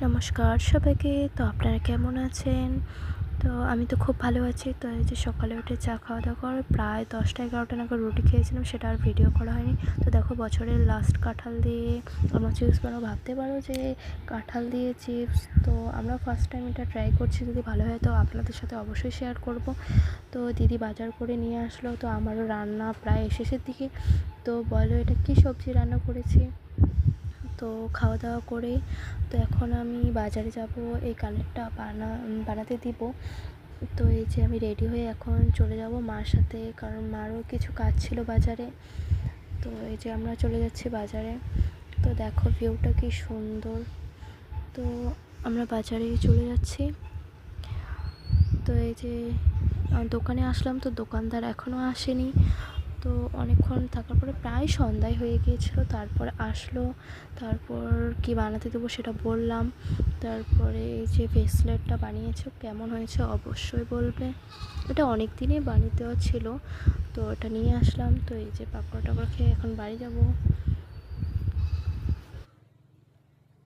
নমস্কার সবাইকে। তো আপনারা কেমন আছেন? তো আমি তো খুব ভালো আছি। তো এই যে সকালে উঠে চা খাওয়া-দাওয়া করে প্রায় 10টা-11টা নাগাদ রুটি খেয়েছিলাম, সেটা আর ভিডিও করা হয়নি। তো দেখো বছরের লাস্ট কাঁঠাল দিয়ে আমরা চিপস বানাবো। ভাবতে পারো যে কাঁঠাল দিয়ে চিপস, তো আমরা ফার্স্ট টাইম এটা ট্রাই করছি। যদি ভালো হয় তো আপনাদের সাথে অবশ্যই শেয়ার করব। তো দিদি বাজার করে নিয়ে আসলো, তো আমারও রান্না প্রায় শেষের দিকে। তো বলো এটা কী সবজি রান্না করেছি। তো খাওয়া দাওয়া করে তো এখন আমি বাজারে যাব, এই কানেরটা বানাতে দিব। তো এই যে আমি রেডি হয়ে এখন চলে যাব মার সাথে, কারণ মারও কিছু কাজ ছিল বাজারে। তো এই যে আমরা চলে যাচ্ছি বাজারে। তো দেখো ভিউটা কি সুন্দর। তো আমরা বাজারে চলে যাচ্ছি। তো এই যে দোকানে আসলাম, তো দোকানদার এখনও আসেনি। তো অনেকক্ষণ থাকার পরে প্রায় সন্ধ্যায় হয়ে গিয়েছিল, তারপর আসলো। তারপর কি বানাতে দেবো সেটা বললাম। তারপরে এই যে ব্রেসলেটটা বানিয়েছো, কেমন হয়েছে অবশ্যই বলবে। এটা অনেক দিনই বানিয়ে দেওয়া ছিল, তো এটা নিয়ে আসলাম। তো এই যে পাকোড়া টাকোড়া খেয়ে এখন বাড়ি যাব।